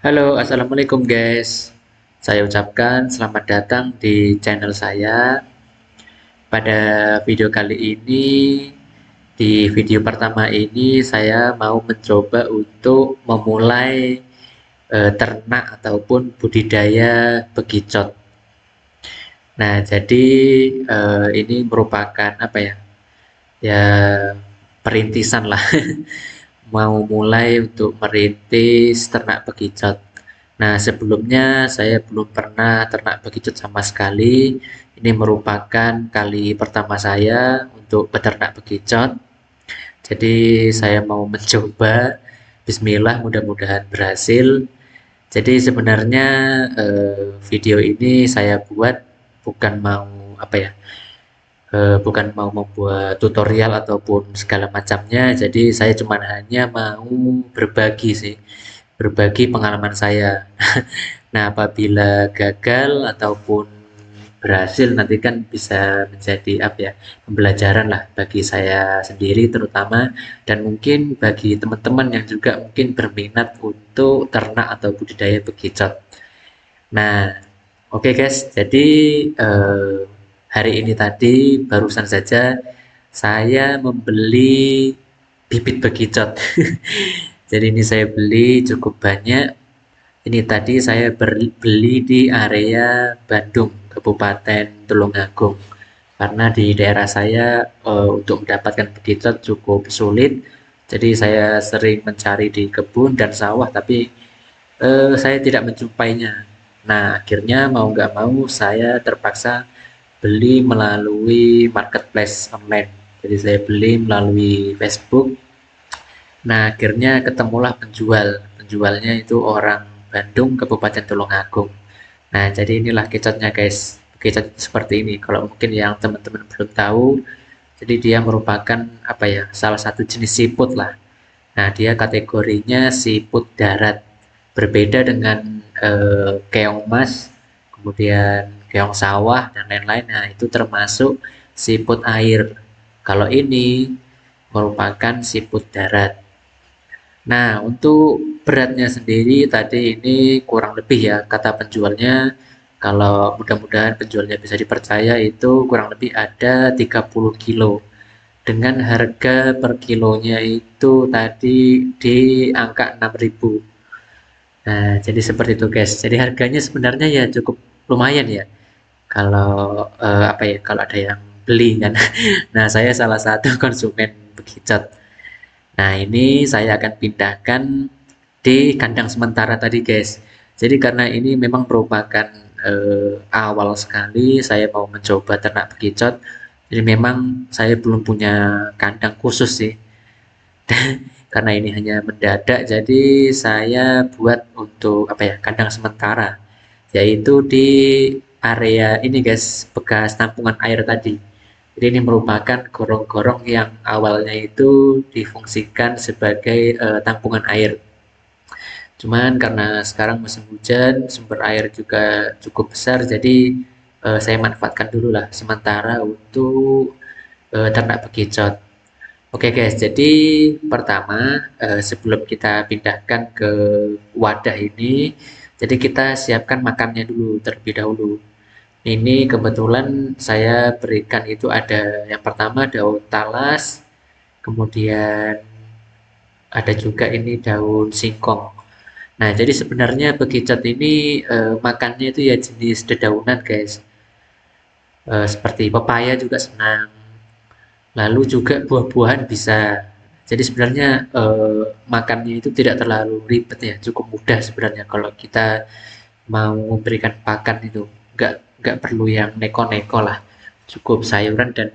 Halo, assalamualaikum guys. Saya ucapkan selamat datang di channel saya. Pada video kali ini, di video pertama ini saya mau mencoba untuk memulai ternak ataupun budidaya bekicot. Nah, jadi ini merupakan apa ya? Ya perintisan lah. Mau mulai untuk merintis ternak bekicot. Nah, sebelumnya saya belum pernah ternak bekicot sama sekali. Ini merupakan kali pertama saya untuk beternak bekicot. Jadi saya mau mencoba. Bismillah, mudah-mudahan berhasil. Jadi sebenarnya video ini saya buat bukan mau apa ya, bukan mau membuat tutorial ataupun segala macamnya. Jadi saya cuma hanya mau berbagi sih, berbagi pengalaman saya. Nah, apabila gagal ataupun berhasil nanti kan bisa menjadi apa ya, pembelajaran lah bagi saya sendiri terutama, dan mungkin bagi teman-teman yang juga mungkin berminat untuk ternak atau budidaya bekicot. Nah, oke guys, jadi eh, hari ini tadi barusan saja saya membeli bibit bekicot. Jadi ini saya beli cukup banyak. Ini tadi saya beli di area Bandung, Kabupaten Tulungagung. Karena di daerah saya untuk mendapatkan bekicot cukup sulit. Jadi saya sering mencari di kebun dan sawah, tapi saya tidak menjumpainya. Nah, akhirnya mau nggak mau saya terpaksa beli melalui marketplace online. Jadi saya beli melalui Facebook. Nah, akhirnya ketemulah penjual. Penjualnya itu orang Bandung, Kabupaten Tulungagung. Nah, jadi inilah kecotnya guys. Kecot seperti ini. Kalau mungkin yang teman-teman belum tahu, jadi dia merupakan apa ya? Salah satu jenis siput lah. Nah, dia kategorinya siput darat. Berbeda dengan keong mas, kemudian keong sawah dan lain-lain. Nah, itu termasuk siput air. Kalau ini merupakan siput darat. Nah, untuk beratnya sendiri tadi ini kurang lebih ya kata penjualnya. Kalau mudah-mudahan penjualnya bisa dipercaya itu kurang lebih ada 30 kilo. Dengan harga per kilonya itu tadi di angka 6.000. Nah, jadi seperti itu guys. Jadi harganya sebenarnya ya cukup lumayan ya. Kalau apa ya, kalau ada yang beli kan. Nah, saya salah satu konsumen bekicot. Nah, ini saya akan pindahkan di kandang sementara tadi, guys. Jadi karena ini memang merupakan awal sekali saya mau mencoba ternak bekicot. Jadi memang saya belum punya kandang khusus sih. Karena ini hanya mendadak, jadi saya buat untuk apa ya, kandang sementara, yaitu di area ini guys, bekas tampungan air tadi. Jadi ini merupakan gorong-gorong yang awalnya itu difungsikan sebagai tampungan air. Cuman karena sekarang musim hujan, sumber air juga cukup besar, jadi saya manfaatkan dulu lah sementara untuk ternak bekicot. Oke guys, jadi pertama sebelum kita pindahkan ke wadah ini, jadi kita siapkan makannya dulu terlebih dahulu. Ini kebetulan saya berikan itu ada yang pertama daun talas, kemudian ada juga ini daun singkong. Nah, jadi sebenarnya bekicot ini makannya itu ya jenis dedaunan guys. Seperti pepaya juga senang. Lalu juga buah-buahan bisa. Jadi sebenarnya makannya itu tidak terlalu ribet ya, cukup mudah sebenarnya kalau kita mau memberikan pakan itu. Nggak perlu yang neko-neko lah, cukup sayuran dan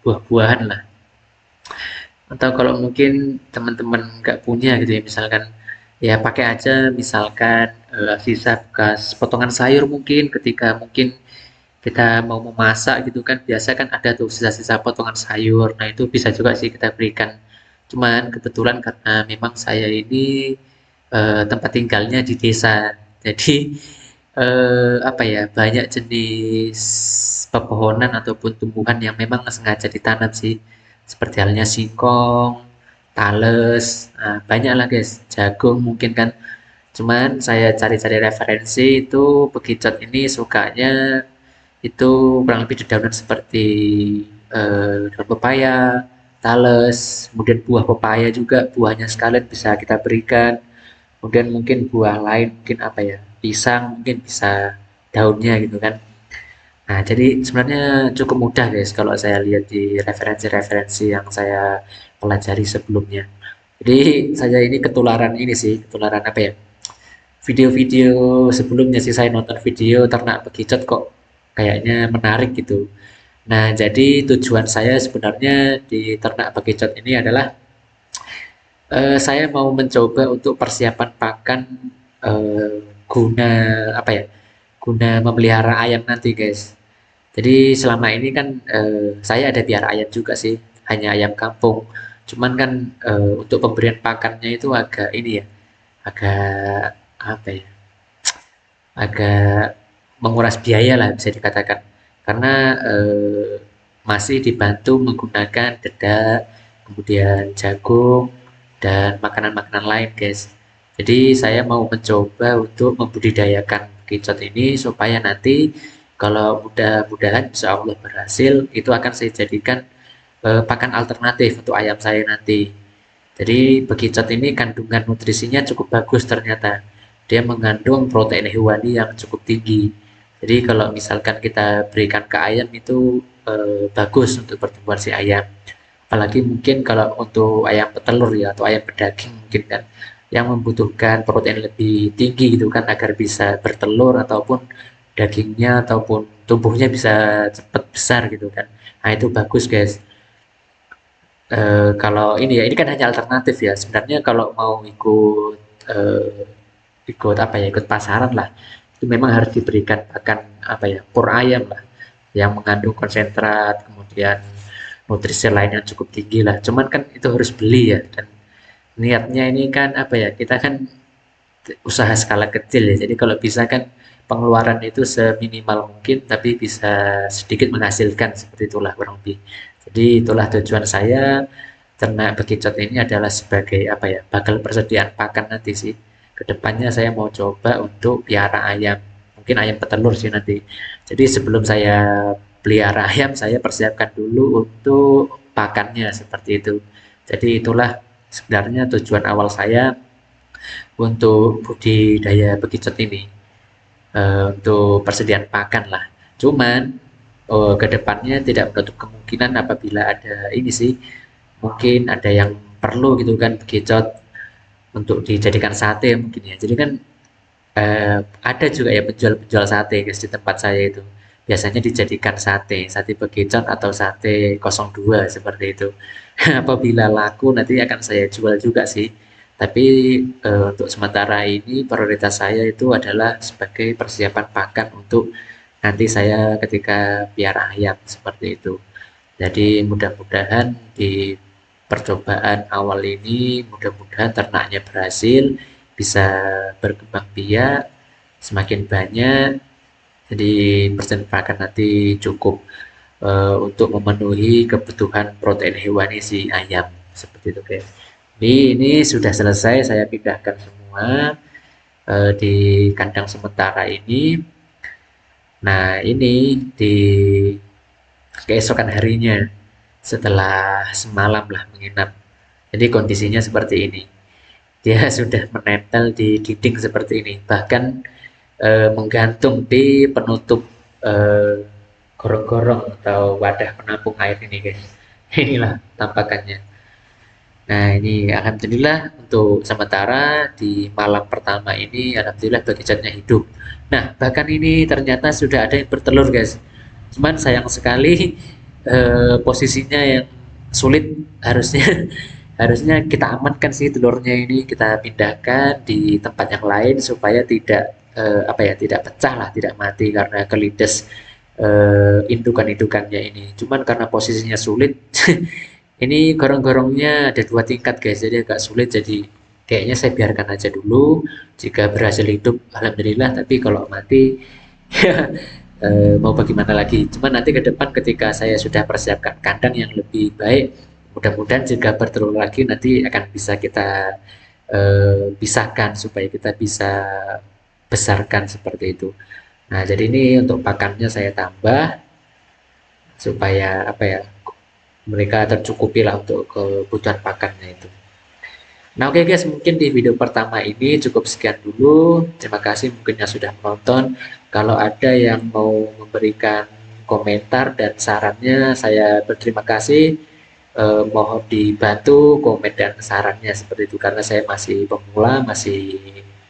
buah-buahan lah. Atau kalau mungkin teman-teman nggak punya gitu ya, misalkan ya pakai aja misalkan sisa bekas potongan sayur mungkin ketika mungkin kita mau memasak gitu kan, biasa kan ada tuh sisa-sisa potongan sayur. Nah, itu bisa juga sih kita berikan. Cuman kebetulan karena memang saya ini tempat tinggalnya di desa. Jadi apa ya, banyak jenis pepohonan ataupun tumbuhan yang memang sengaja ditanam sih. Seperti halnya singkong, tales, nah, banyak lah guys, jagung mungkin kan. Cuman saya cari-cari referensi itu bekicot ini sukanya itu kurang lebih dedaunan seperti daun pepaya, talas, kemudian buah pepaya juga, buahnya sekalian bisa kita berikan. Kemudian mungkin buah lain, mungkin apa ya, pisang, mungkin bisa daunnya gitu kan. Nah, jadi sebenarnya cukup mudah guys kalau saya lihat di referensi-referensi yang saya pelajari sebelumnya. Jadi saya ini ketularan ini sih, ketularan apa ya? Video-video sebelumnya sih saya nonton video ternak bekicot kok kayaknya menarik gitu. Nah, jadi tujuan saya sebenarnya di ternak bekicot ini adalah saya mau mencoba untuk persiapan pakan eh, guna apa ya? Guna memelihara ayam nanti, guys. Jadi selama ini kan saya ada piara ayam juga sih, hanya ayam kampung. Cuman kan untuk pemberian pakannya itu agak ini ya, agak apa ya? Agak menguras biaya lah bisa dikatakan. Karena masih dibantu menggunakan dedak, kemudian jagung dan makanan-makanan lain, guys. Jadi saya mau mencoba untuk membudidayakan kicot ini supaya nanti kalau mudah-mudahan insya Allah berhasil, itu akan saya jadikan pakan alternatif untuk ayam saya nanti. Jadi bekicot ini kandungan nutrisinya cukup bagus ternyata. Dia mengandung protein hewani yang cukup tinggi. Jadi kalau misalkan kita berikan ke ayam itu bagus untuk pertumbuhan si ayam. Apalagi mungkin kalau untuk ayam petelur ya atau ayam pedaging mungkin kan yang membutuhkan protein lebih tinggi gitu kan agar bisa bertelur ataupun dagingnya ataupun tubuhnya bisa cepat besar gitu kan. Nah itu bagus guys. Kalau ini kan hanya alternatif ya. Sebenarnya kalau mau ikut ikut apa ya, ikut pasaran lah, itu memang harus diberikan pakan apa ya, pur ayam lah, yang mengandung konsentrat, kemudian nutrisi lain yang cukup tinggi lah. Cuman kan itu harus beli ya, dan niatnya ini kan apa ya, kita kan usaha skala kecil ya. Jadi kalau bisa kan pengeluaran itu seminimal mungkin, tapi bisa sedikit menghasilkan seperti itulah kurang lebih. Jadi itulah tujuan saya ternak bekicot ini adalah sebagai apa ya, bakal persediaan pakan nanti sih. Kedepannya saya mau coba untuk piara ayam, mungkin ayam petelur sih nanti. Jadi sebelum saya pelihara ayam, saya persiapkan dulu untuk pakannya seperti itu. Jadi itulah sebenarnya tujuan awal saya untuk budidaya bekicot ini, untuk persediaan pakan lah. Cuman kedepannya tidak menutup kemungkinan apabila ada ini sih, mungkin ada yang perlu gitu kan bekicot untuk dijadikan sate mungkin ya. Jadi kan ada juga ya penjual-penjual sate guys di tempat saya itu. Biasanya dijadikan sate, sate bekicot atau sate 02 seperti itu. Apabila laku nanti akan saya jual juga sih. Tapi untuk sementara ini prioritas saya itu adalah sebagai persiapan pakan untuk nanti saya ketika piara ayam seperti itu. Jadi mudah-mudahan di percobaan awal ini mudah-mudahan ternaknya berhasil, bisa berkembang biak semakin banyak, jadi pakan nanti cukup untuk memenuhi kebutuhan protein hewani si ayam seperti itu guys. Ini sudah selesai saya pindahkan semua di kandang sementara ini. Nah ini di keesokan harinya setelah semalam lah menginap. Jadi kondisinya seperti ini. Dia sudah menempel di dinding seperti ini, bahkan menggantung di penutup eh, gorong-gorong atau wadah penampung air ini guys. Inilah tampakannya. Nah ini alhamdulillah untuk sementara di malam pertama ini alhamdulillah bekicotnya hidup. Nah bahkan ini ternyata sudah ada yang bertelur guys. Cuman sayang sekali posisinya yang sulit, harusnya harusnya kita amankan sih telurnya ini, kita pindahkan di tempat yang lain supaya tidak apa ya, tidak pecah lah, tidak mati karena kelindes indukan-indukannya ini. Cuman karena posisinya sulit ini gorong-gorongnya ada 2 tingkat guys, jadi agak sulit, jadi kayaknya saya biarkan aja dulu. Jika berhasil hidup alhamdulillah, tapi kalau mati ya mau bagaimana lagi. Cuman nanti ke depan ketika saya sudah persiapkan kandang yang lebih baik, mudah-mudahan jika bertelur lagi nanti akan bisa kita pisahkan supaya kita bisa besarkan seperti itu. Nah, jadi ini untuk pakannya saya tambah supaya apa ya, mereka tercukupi lah untuk kebutuhan pakannya itu. Nah, oke guys, mungkin di video pertama ini cukup sekian dulu. Terima kasih mungkin yang sudah menonton. Kalau ada yang mau memberikan komentar dan sarannya, saya berterima kasih. Mohon dibantu komen dan sarannya seperti itu karena saya masih pemula, masih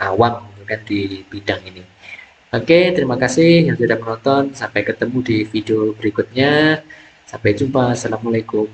awam gitu kan di bidang ini. Oke, terima kasih yang sudah menonton. Sampai ketemu di video berikutnya. Sampai jumpa. Assalamualaikum.